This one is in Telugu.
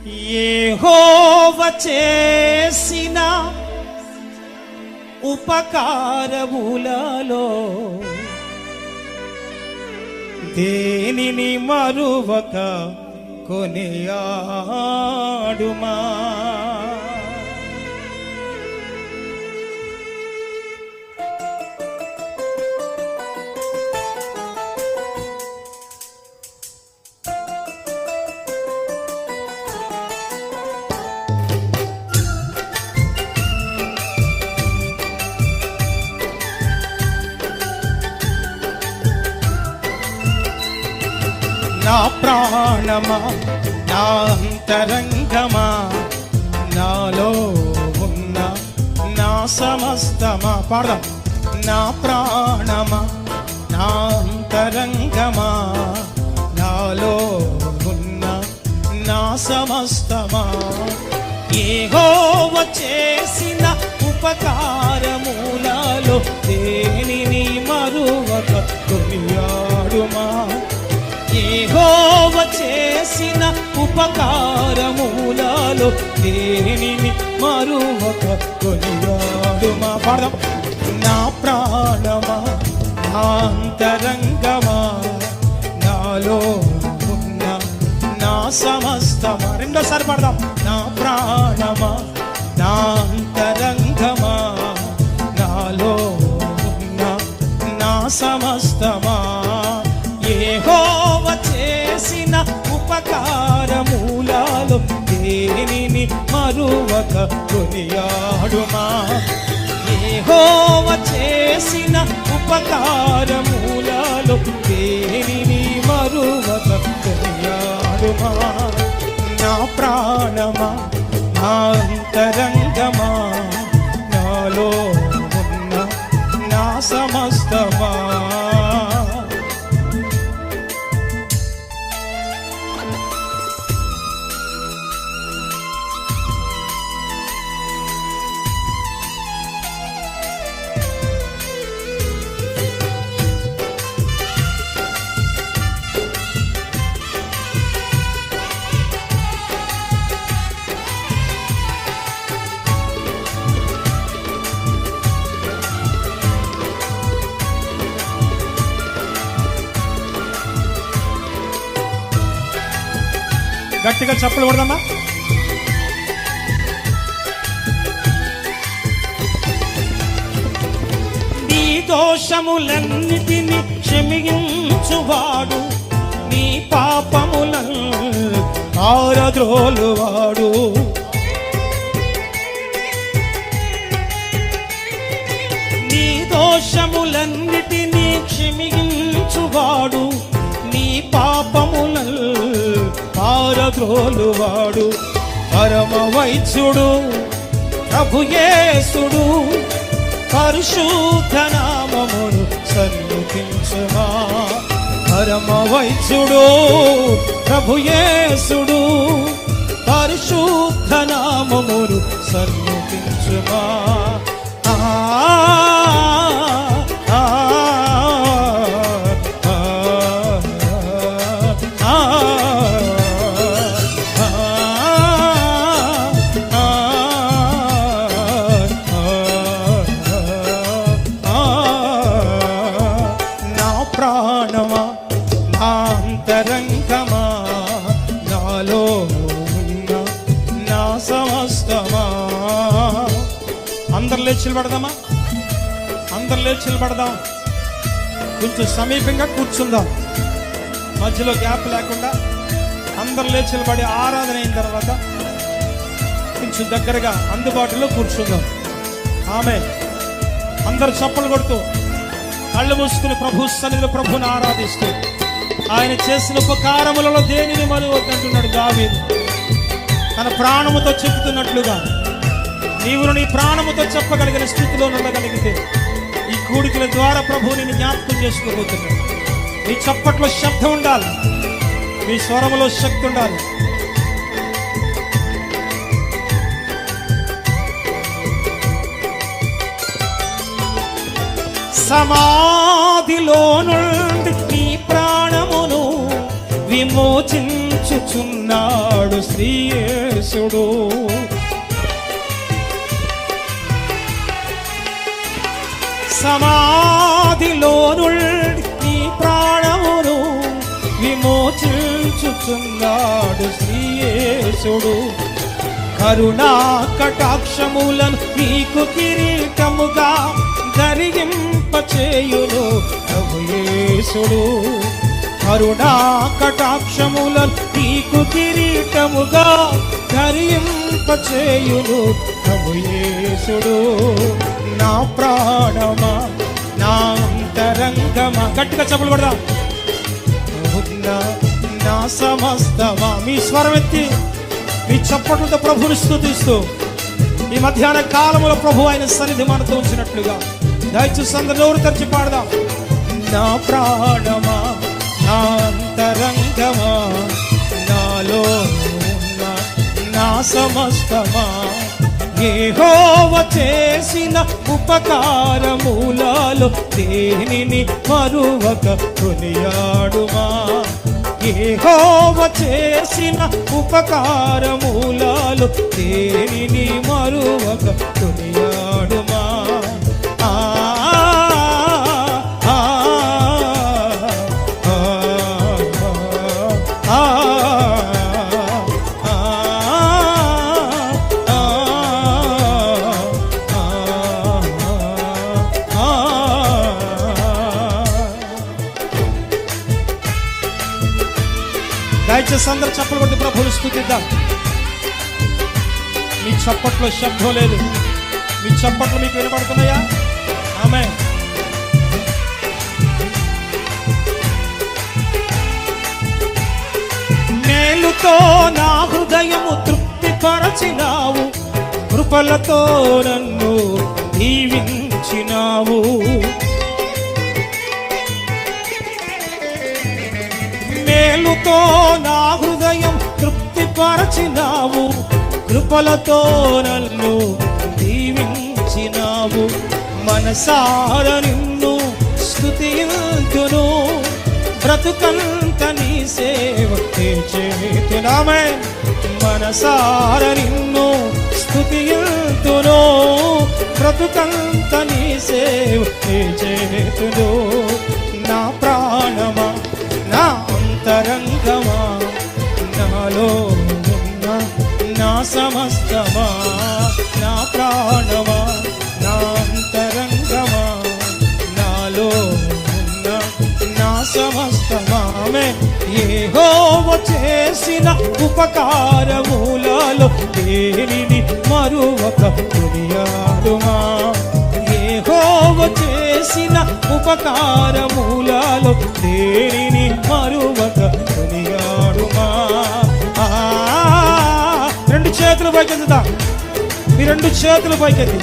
యెహోవా చేసిన ఉపకారములలో దేనిని మరువక కొనియాడుమా. నా ప్రాణమా, నా అంతరంగమా, నాలో ఉన్న నా సమస్తమా. పాడదాం. నా ప్రాణమా, నా అంతరంగమా, నాలో ఉన్న నా సమస్తమా, యెహోవా చేసిన ఉపకారములలో దేనిని మరువక కొనియాడుమా. యెహోవా చేసిన ఉపకారములలో దేనిని మరువక కొనియాడుమా. పాడదాం. నా ప్రాణమా, నా అంతరంగమా, నాలో ఉన్న నా సమస్తమా. రెండోసారి పాడదాం. నా ప్రాణమా, నా అంతరంగమా, నాలో ఉన్న నా సమస్తమా, యెహోవా చేసిన ఉపకారములలో దేనిని మరువక కొనియాడుమా. యెహోవా చేసిన ఉపకారములలో దేనిని మరువక కొనియాడుమా. నా ప్రాణమా, నా అంతరంగమా, నాలో ఉన్న నా సమస్తమా. గట్టిగా చప్పలు కొడదామా. నీ దోషములన్నిటిని క్షమించువాడు, నీ పాపములను పారద్రోలువాడు. నీ దోషములన్నిటిని క్షమించువాడు, నీ పాపములను పారద్రోలువాడు. పరమ వైద్యుడు ప్రభు యేసుడు, పరిశుద్ధ నామమును సన్నుతించుమా. పరమ వైద్యుడు ప్రభు యేసుడు, పరిశుద్ధ నామమును సన్నుతించుమా. ప్రాణమా, నా అంతరంగమా, నాలో ఉన్న నా సమస్తమా. అందరు లేచి నిలబడదామా. అందరు లేచి నిలబడదాం. కొంచెం సమీపంగా కూర్చుందాం, మధ్యలో గ్యాప్ లేకుండా. అందరు లేచి నిలబడి ఆరాధన అయిన తర్వాత కొంచెం దగ్గరగా అందుబాటులో కూర్చుందాం. ఆమె అందరు చప్పలు కొడుతూ కళ్ళు మూసుకుని ప్రభు సన్నిధిలో ప్రభుని ఆరాధిస్తూ ఆయన చేసిన ఉపకారములలో దేనిని మరువద్దంటున్నాడు దావీదు. తన ప్రాణముతో చెబుతున్నట్లుగా నీవు నీ ప్రాణముతో చెప్పగలిగిన స్థితిలో ఉండగలిగితే ఈ కూడికల ద్వారా ప్రభు నిన్ను జ్ఞాపకం చేసుకోబోతున్నాడు. నీ చప్పట్లో శబ్దం ఉండాలి, మీ స్వరములో శక్తి ఉండాలి. సమాధిలో నుండి నీ ప్రాణమును విమోచించు చూచుచున్నాడు శ్రీయేసుడు. సమాధిలో నుండి నీ ప్రాణమును విమోచించుచున్నాడు శ్రీయేసుడు. కరుణా కటాక్షములను నీకు కిరీటముగా ధరింపచేయును ప్రభుయేసుడు. కరుణా కటాక్షములను నీకు కిరీటముగా ధరింపచేయును ప్రభుయేసుడు. నా ప్రాణమా, నా అంతరంగమా, గట్టిగా చప్పట్లు కొడదాం. నా సమస్తమా, మీ స్వరం ఎత్తి మీ చప్పట్లతో ప్రభుని స్తుతిస్తూ ఈ మధ్యాహ్న కాలంలో ప్రభు ఆయన సన్నిధి మనతో ఉంచినట్లుగా దయచేసి అందరూ నోరు తెరిచి పాడదాం. నా ప్రాణమా, నా అంతరంగమా, నాలో ఉన్న నా సమస్తమా, యెహోవా చేసిన ఉపకారములలో దేనిని మరువక కొనియాడుమా. యెహోవా చేసిన ఉపకారములలో దేనిని మరువక కొనియాడుమా. దయచేసి అందరూ చప్పట్లు కొట్టి ప్రభువుని స్తుతిద్దాం. మీ చప్పట్లో శబ్దం లేదు, మీ చప్పట్లు మీకు వినపడుతున్నాయా? ఆమేన్. మేలుతో నా హృదయము తృప్తిపరచినావు, కృపలతో నన్ను దీవించినావు. మేలుతో నా హృదయం తృప్తిపరచినావు, కృపలతో నన్ను దీవించినావు. మనసార నిన్ను స్తుతింతును, బ్రతుకంత నీ సేవ చేతునామే. మనసార నిన్ను స్తుతింతును, బ్రతుకంత నీ సేవ చేతును. నా ప్రాణమా, నా అంతరంగమా, నాలో ఉన్న నా సమస్తమా, నా ప్రాణమా, నా అంతరంగమా, నాలో ఉన్న నా సమస్తమా. యెహోవా చేసిన ఉపకారములలో దేనిని మరువక కొనియాడుమా. యెహోవా చేసిన ఉపకారములలో దేనిని మరువక కొనియాడుమా. రెండు చేతులు పైకెత్తుదా, మీ రెండు చేతులు పైకెత్తి.